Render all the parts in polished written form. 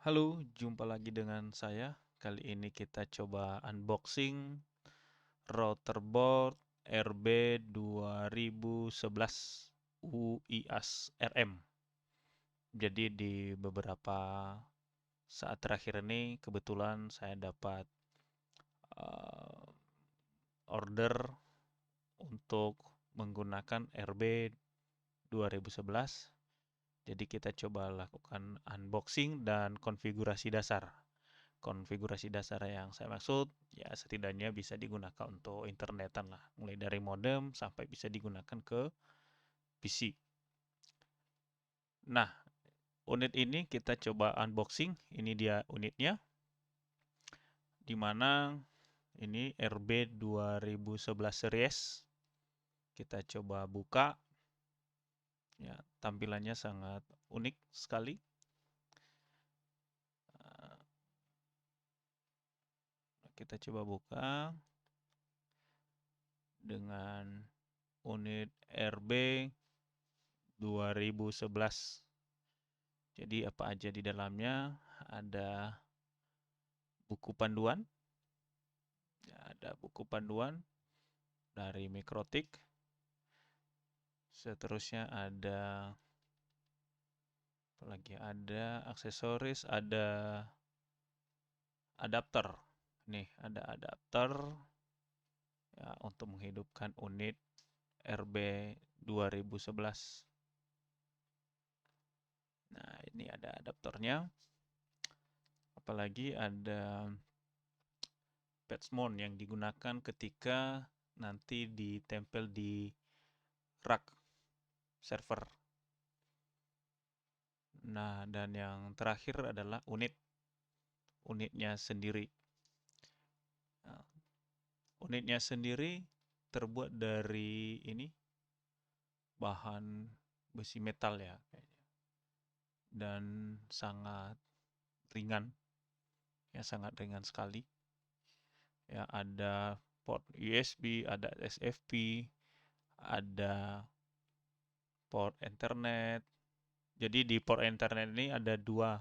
Halo, jumpa lagi dengan saya. Kali ini kita coba unboxing router board RB2011 UIAS RM. Jadi di beberapa saat terakhir ini kebetulan saya dapat uh, order untuk menggunakan RB2011. Jadi kita coba lakukan unboxing dan konfigurasi dasar. Konfigurasi dasar yang saya maksud ya setidaknya bisa digunakan untuk internetan lah, mulai dari modem sampai bisa digunakan ke PC. Nah, unit ini kita coba unboxing. Ini dia unitnya, di mana ini RB2011 series. Kita coba buka. Ya, tampilannya sangat unik sekali. Kita coba buka dengan unit RB2011. Jadi apa aja di dalamnya? Ada buku panduan. Ya, ada buku panduan dari Mikrotik. Seterusnya ada apalagi, ada aksesoris, ada adapter. Nih, ada adapter ya untuk menghidupkan unit RB2011. Nah, ini ada adaptornya. Apalagi ada patch mount yang digunakan ketika nanti ditempel di rak server. Nah, dan yang terakhir adalah unitnya sendiri. Nah, unitnya sendiri terbuat dari ini bahan besi metal ya kayaknya. Dan sangat ringan. Ya, sangat ringan sekali. Ya, ada port USB, ada SFP, ada port Ethernet. Jadi di port Ethernet ini ada dua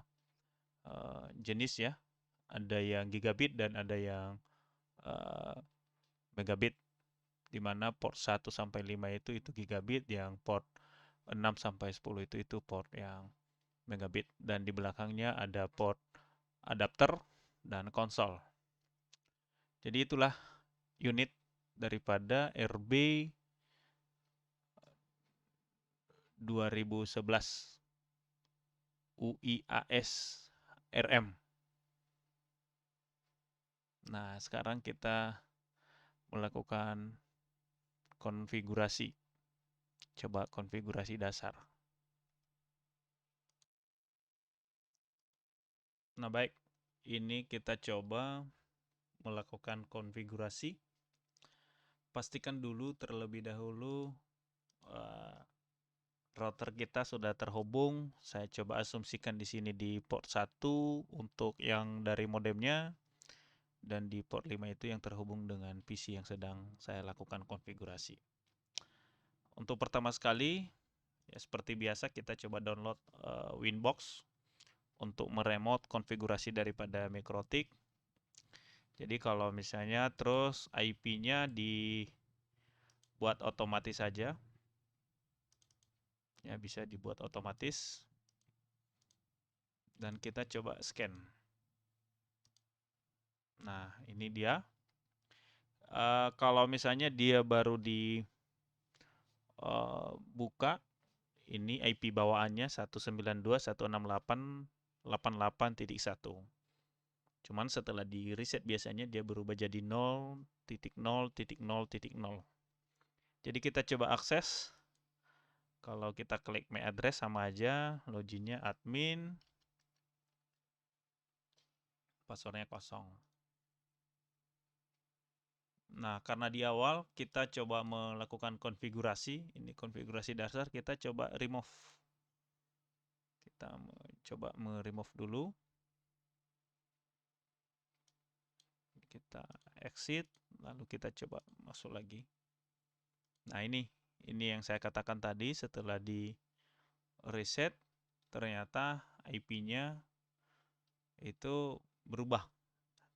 jenis ya. Ada yang gigabit dan ada yang megabit, di mana port 1 sampai 5 itu gigabit, yang port 6 sampai 10 itu port yang megabit, dan di belakangnya ada port adapter dan konsol. Jadi itulah unit daripada RB 2011 UIAS RM. Nah, sekarang kita melakukan konfigurasi. Coba konfigurasi dasar. Nah, baik. Ini kita coba melakukan konfigurasi. Pastikan dulu terlebih dahulu router kita sudah terhubung. Saya coba asumsikan di sini di port 1 untuk yang dari modemnya, dan di port 5 itu yang terhubung dengan PC yang sedang saya lakukan konfigurasi. Untuk pertama sekali, ya seperti biasa kita coba download Winbox untuk meremote konfigurasi daripada Mikrotik. Jadi kalau misalnya terus IP-nya dibuat otomatis saja, ya bisa dibuat otomatis. Dan kita coba scan. Nah, ini dia. Kalau misalnya dia baru dibuka, ini IP bawaannya 192.168.88.1. Cuman setelah di reset biasanya dia berubah jadi 0.0.0.0. Jadi kita coba akses. Kalau kita klik MAC address sama aja, loginnya admin, passwordnya kosong. Nah, karena di awal kita coba melakukan konfigurasi, ini konfigurasi dasar, kita coba remove. Kita coba remove dulu. Kita exit, lalu kita coba masuk lagi. Nah, ini yang saya katakan tadi, setelah di reset ternyata IP-nya itu berubah.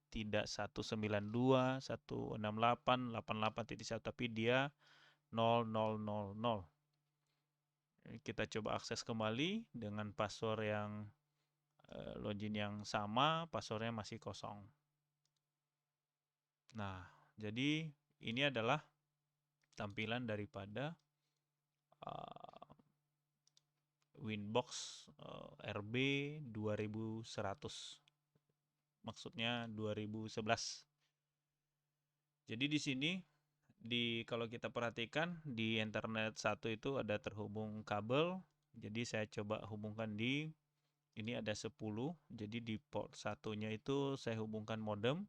Tidak 192, 168, 88.1, tapi dia 0000. Kita coba akses kembali dengan password yang login yang sama, passwordnya masih kosong. Nah, jadi ini adalah tampilan daripada Winbox RB 2100. Maksudnya 2011. Jadi di sini kalau kita perhatikan di internet satu itu ada terhubung kabel. Jadi saya coba hubungkan ini ada 10. Jadi di port satunya itu saya hubungkan modem.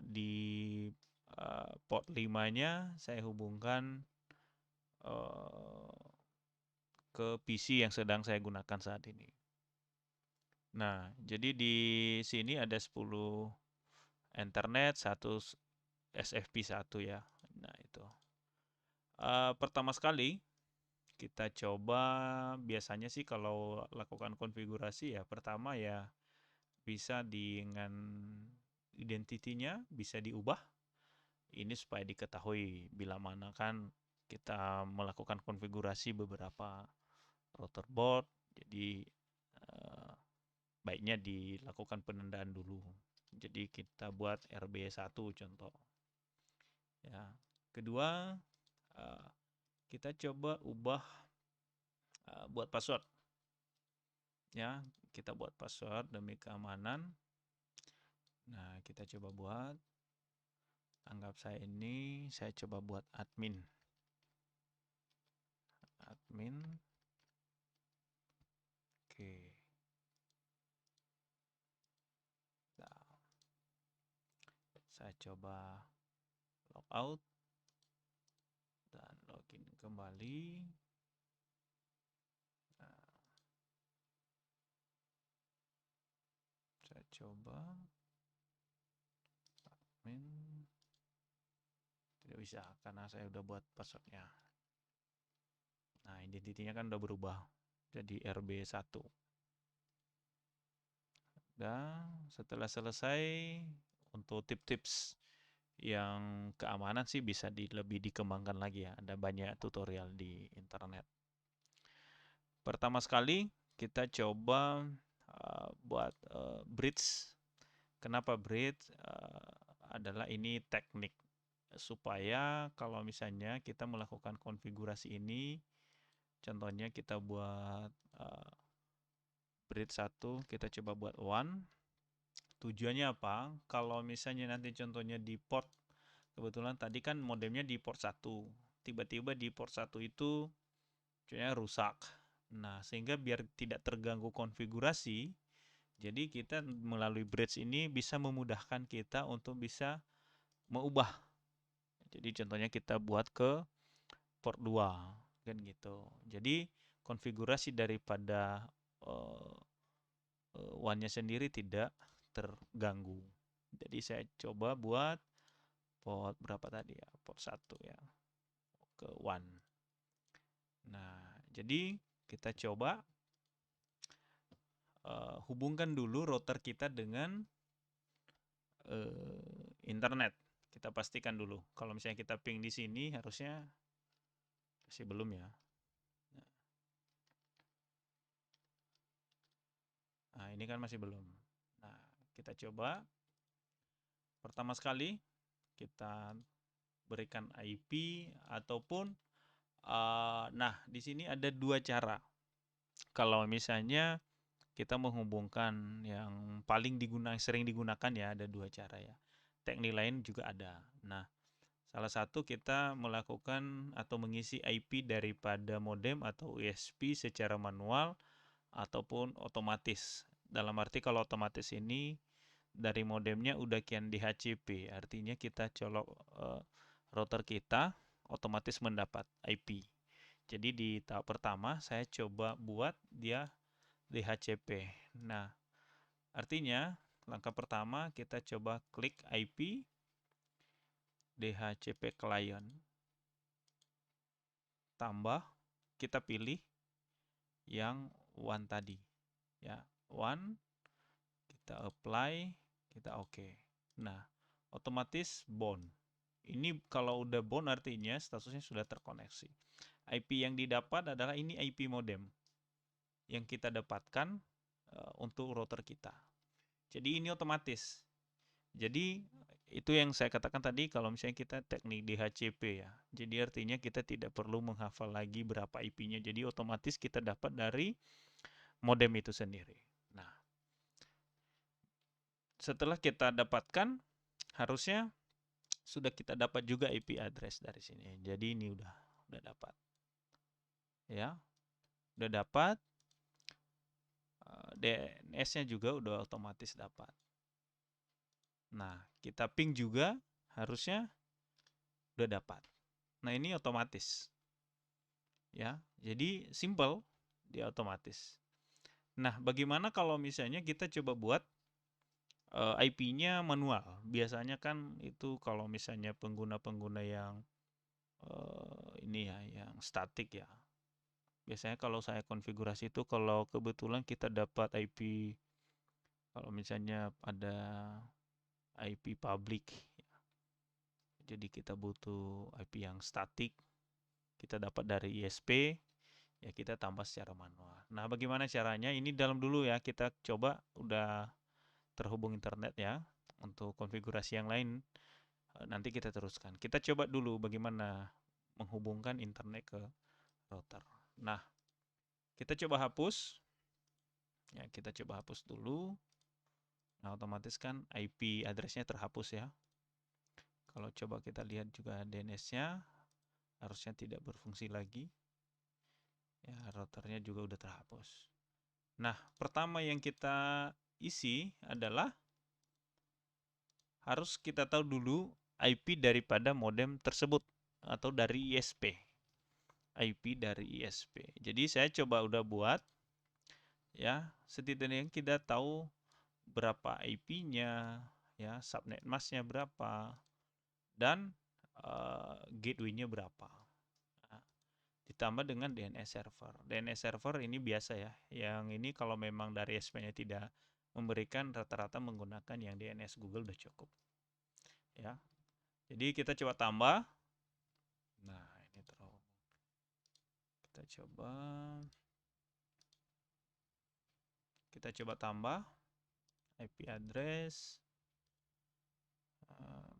Di port 5-nya saya hubungkan ke PC yang sedang saya gunakan saat ini. Nah, jadi di sini ada 10 internet, 1 SFP1 ya. Nah, itu. Pertama sekali kita coba, biasanya sih kalau lakukan konfigurasi ya, pertama ya bisa dengan identitinya bisa diubah. Ini supaya diketahui bila mana kan kita melakukan konfigurasi beberapa router board, jadi baiknya dilakukan penandaan dulu. Jadi kita buat RB1 contoh. Ya. Kedua, kita coba ubah buat password. Ya, kita buat password demi keamanan. Nah, kita coba buat. Anggap saya coba buat admin. Admin. Oke. Nah, saya coba logout dan login kembali. Nah, saya coba admin. Tidak bisa karena saya udah buat passwordnya. Nah, identitinya kan udah berubah jadi RB1. Dan setelah selesai, untuk tips-tips yang keamanan sih bisa lebih dikembangkan lagi ya. Ada banyak tutorial di internet. Pertama sekali kita coba buat bridge. Kenapa bridge? Adalah ini teknik supaya kalau misalnya kita melakukan konfigurasi ini, contohnya kita buat bridge 1, kita coba buat 1. Tujuannya apa? Kalau misalnya nanti contohnya di port, kebetulan tadi kan modemnya di port 1, tiba-tiba di port 1 itu contohnya rusak. Nah, sehingga biar tidak terganggu konfigurasi, jadi kita melalui bridge ini bisa memudahkan kita untuk bisa mengubah. Jadi contohnya kita buat ke port 2 kan gitu. Jadi konfigurasi daripada WAN-nya sendiri tidak terganggu. Jadi saya coba buat port berapa tadi ya? Port 1 ya. Ke WAN. Nah, jadi kita coba hubungkan dulu router kita dengan internet. Kita pastikan dulu. Kalau misalnya kita ping di sini harusnya masih belum ya. Nah, ini kan masih belum. Nah, kita coba. Pertama sekali kita berikan IP ataupun nah, di sini ada 2 cara. Kalau misalnya kita menghubungkan yang sering digunakan ya, ada 2 cara ya. Teknik lain juga ada. Nah, salah satu kita melakukan atau mengisi IP daripada modem atau USP secara manual ataupun otomatis. Dalam arti kalau otomatis ini dari modemnya udah kian DHCP, artinya kita colok router kita otomatis mendapat IP. Jadi di tahap pertama saya coba buat dia DHCP. Nah, artinya langkah pertama kita coba klik IP DHCP client, tambah kita pilih yang WAN tadi ya, WAN Kita apply, kita oke. Nah, otomatis bound. Ini kalau udah bound artinya statusnya sudah terkoneksi. IP yang didapat adalah ini IP modem yang kita dapatkan untuk router kita. Jadi ini otomatis. Jadi itu yang saya katakan tadi kalau misalnya kita teknik DHCP ya. Jadi artinya kita tidak perlu menghafal lagi berapa IP-nya. Jadi otomatis kita dapat dari modem itu sendiri. Nah, setelah kita dapatkan harusnya sudah kita dapat juga IP address dari sini. Jadi ini udah dapat. Ya. Udah dapat. DNS-nya juga udah otomatis dapat. Nah, kita ping juga harusnya udah dapat. Nah, ini otomatis. Ya, jadi simple, dia otomatis. Nah, bagaimana kalau misalnya kita coba buat IP-nya manual? Biasanya kan itu kalau misalnya pengguna-pengguna yang ini ya, yang statik ya. Biasanya kalau saya konfigurasi itu kalau kebetulan kita dapat IP, kalau misalnya ada IP public, jadi kita butuh IP yang statik, kita dapat dari ISP, ya kita tambah secara manual. Nah, bagaimana caranya? Ini dalam dulu ya, kita coba udah terhubung internet ya. Untuk konfigurasi yang lain nanti kita teruskan. Kita coba dulu bagaimana menghubungkan internet ke router. Nah, kita coba hapus. Ya, kita coba hapus dulu. Nah, otomatis kan IP address-nya terhapus ya. Kalau coba kita lihat juga DNS-nya, harusnya tidak berfungsi lagi. Ya, routernya juga udah terhapus. Nah, pertama yang kita isi adalah harus kita tahu dulu IP daripada modem tersebut atau dari ISP. IP dari ISP. Jadi saya coba udah buat ya, setidaknya kita tahu berapa IP-nya, ya, subnet mask-nya berapa dan gateway-nya berapa. Nah, ditambah dengan DNS server. DNS server ini biasa ya. Yang ini kalau memang dari ISP-nya tidak memberikan, rata-rata menggunakan yang DNS Google udah cukup. Ya. Jadi kita coba tambah. Nah, ini terhubung. Kita coba tambah IP address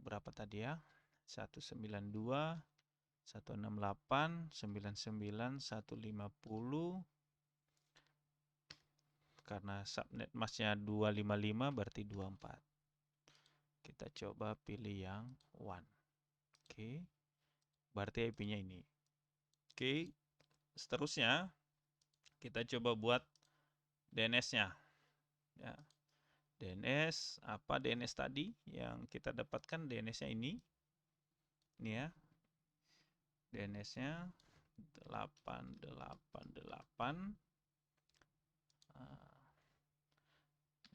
berapa tadi ya? 192.168.99.150. Karena subnet masknya 255 berarti 24. Kita coba pilih yang 1. Oke. Berarti IP-nya ini. Oke. Seterusnya kita coba buat DNS-nya. Ya. DNS, apa DNS tadi yang kita dapatkan? DNS-nya ini. Ini ya. DNS-nya 888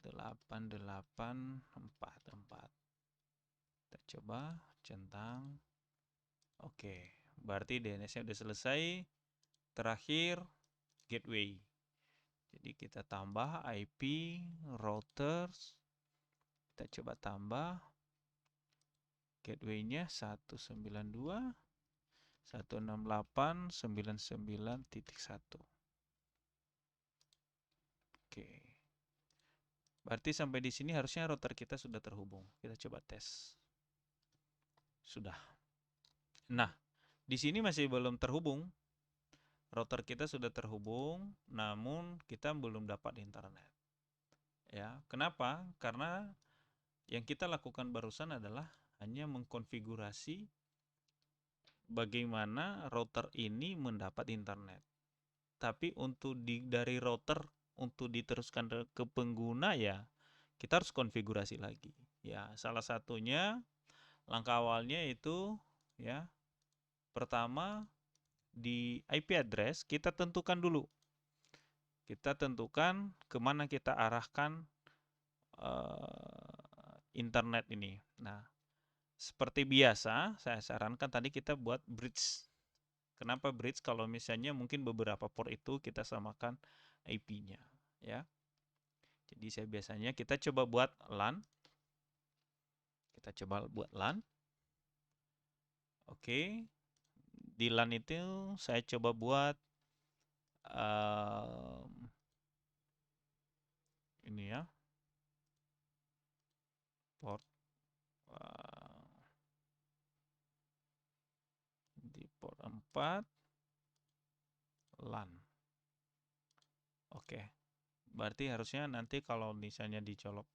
8844. Kita coba centang. Oke, berarti DNS-nya udah selesai. Terakhir gateway. Jadi kita tambah IP routers. Kita coba tambah gateway-nya 192.168.99.1. Oke. Berarti sampai di sini harusnya router kita sudah terhubung. Kita coba tes. Sudah. Nah, di sini masih belum terhubung. Router kita sudah terhubung, namun kita belum dapat internet. Ya, kenapa? Karena yang kita lakukan barusan adalah hanya mengkonfigurasi bagaimana router ini mendapat internet. Tapi untuk dari router untuk diteruskan ke pengguna ya kita harus konfigurasi lagi. Ya, salah satunya langkah awalnya itu ya pertama di IP address kita tentukan dulu. Kita tentukan kemana kita arahkan internet ini. Nah, seperti biasa saya sarankan tadi kita buat bridge. Kenapa bridge? Kalau misalnya mungkin beberapa port itu kita samakan IP-nya, ya. Jadi Jadi saya biasanya kita coba buat LAN. Kita coba buat LAN. Oke. Di LAN itu saya coba buat ini ya. Port di port 4 LAN. Oke. Berarti harusnya nanti kalau misalnya dicolok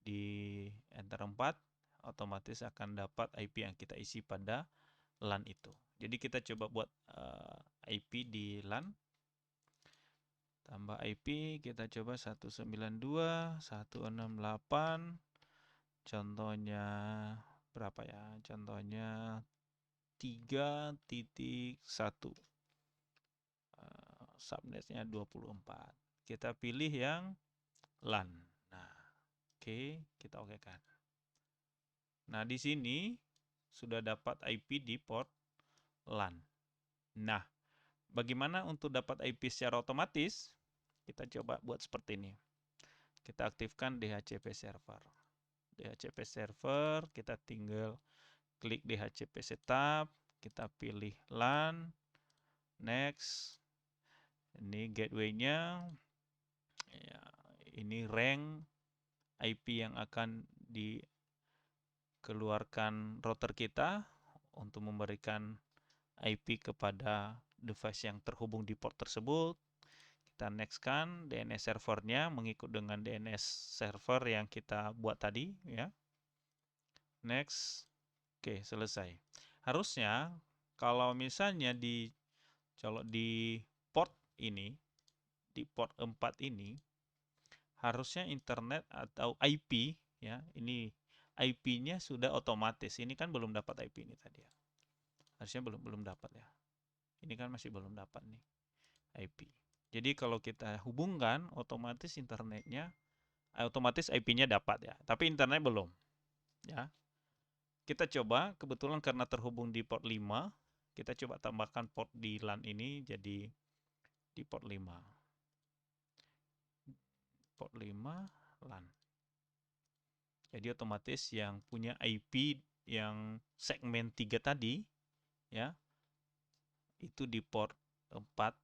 di enter 4, otomatis akan dapat IP yang kita isi pada LAN itu. Jadi kita coba buat IP di LAN. Tambah IP, kita coba 192.168. Contohnya berapa ya? Contohnya 3.1. Subnetnya 24. Kita pilih yang LAN. Nah, oke, kita okekan. Nah, di sini sudah dapat IP di port LAN. Nah, bagaimana untuk dapat IP secara otomatis? Kita coba buat seperti ini. Kita aktifkan DHCP server. DHCP server, kita tinggal klik DHCP setup, kita pilih LAN, next. Ini gateway-nya, ya, ini rank IP yang akan dikeluarkan router kita untuk memberikan IP kepada device yang terhubung di port tersebut. Kita next-kan DNS servernya mengikut dengan DNS server yang kita buat tadi, ya. Next. Oke, selesai. Harusnya kalau misalnya di port ini, di port 4 ini, harusnya internet atau IP, ya, ini IP-nya sudah otomatis. Ini kan belum dapat IP ini tadi ya. Harusnya belum dapat ya. Ini kan masih belum dapat nih IP. Jadi kalau kita hubungkan, otomatis internetnya, otomatis IP-nya dapat ya. Tapi internet belum, ya. Kita coba, kebetulan karena terhubung di port 5, kita coba tambahkan port di LAN ini jadi di port 5. Port 5 LAN. Jadi otomatis yang punya IP yang segmen 3 tadi, ya, itu di port 4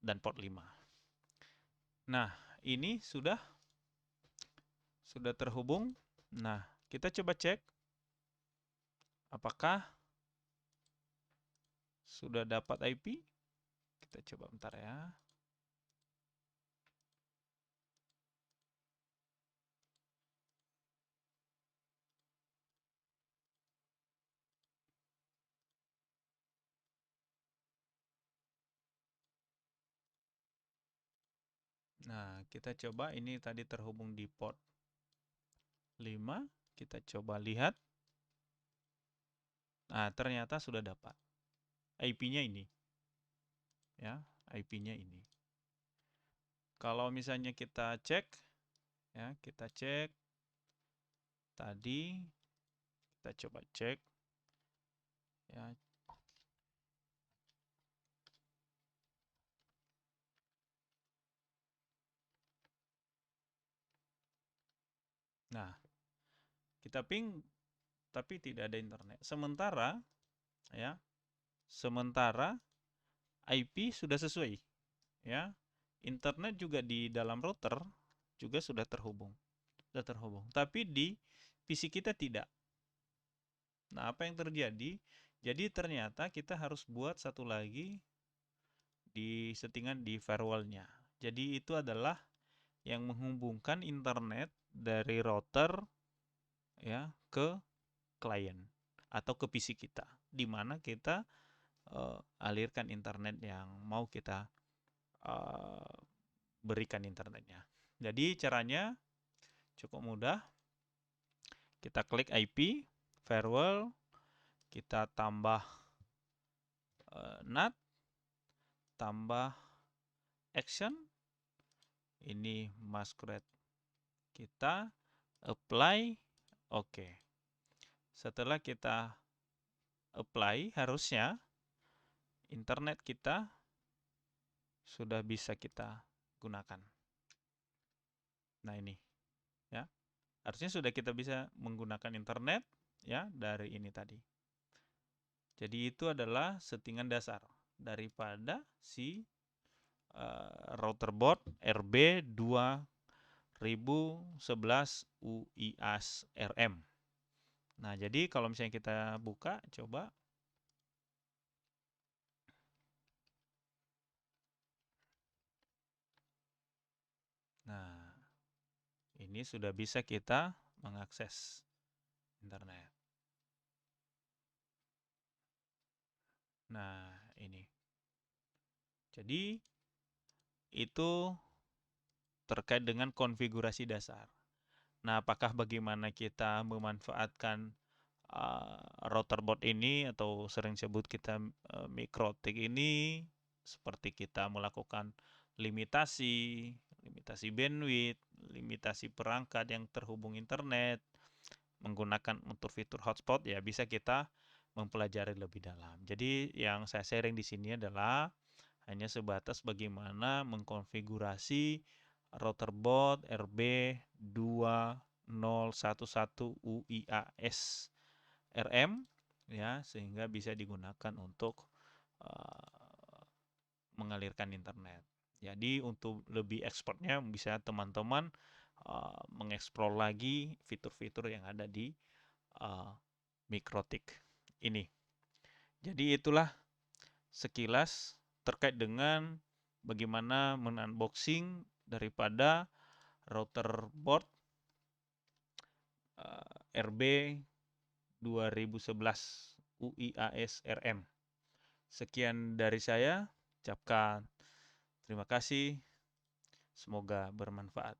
dan port 5. Nah, ini sudah terhubung. Nah, kita coba cek apakah sudah dapat IP. Kita coba bentar ya. Nah, kita coba ini tadi terhubung di port 5. Kita coba lihat. Nah, ternyata sudah dapat. IP-nya ini. Ya, IP-nya ini. Kalau misalnya kita cek, ya, kita cek tadi, kita coba cek, ya. Nah, kita ping tapi tidak ada internet. Sementara, ya, IP sudah sesuai, ya. Internet juga di dalam router juga sudah terhubung. Tapi di PC kita tidak. Nah, apa yang terjadi? Jadi ternyata kita harus buat satu lagi di settingan di firewall-nya. Jadi itu adalah yang menghubungkan internet dari router, ya, ke klien atau ke PC kita, di mana kita alirkan internet yang mau kita berikan internetnya. Jadi caranya cukup mudah. Kita klik IP, firewall, kita tambah NAT, tambah action, ini masquerade kita, apply, oke. Setelah kita apply, harusnya internet kita sudah bisa kita gunakan. Nah, ini Ya, harusnya sudah kita bisa menggunakan internet ya dari ini tadi. Jadi itu adalah settingan dasar daripada si router board RB2011 UIAS RM. Nah, jadi kalau misalnya kita buka, coba. Nah, ini sudah bisa kita mengakses internet. Nah, ini. Jadi, itu terkait dengan konfigurasi dasar. Nah, apakah bagaimana kita memanfaatkan router board ini atau sering sebut kita mikrotik ini, seperti kita melakukan limitasi bandwidth, limitasi perangkat yang terhubung internet, menggunakan untuk fitur hotspot, ya bisa kita mempelajari lebih dalam. Jadi yang saya sharing di sini adalah hanya sebatas bagaimana mengkonfigurasi router board RB2011 UIAS RM ya, sehingga bisa digunakan untuk mengalirkan internet. Jadi untuk lebih expertnya bisa teman-teman mengeksplor lagi fitur-fitur yang ada di Mikrotik ini. Jadi itulah sekilas terkait dengan bagaimana men-unboxing daripada router board RB2011 UIAS RM. Sekian dari saya, ucapkan terima kasih, semoga bermanfaat.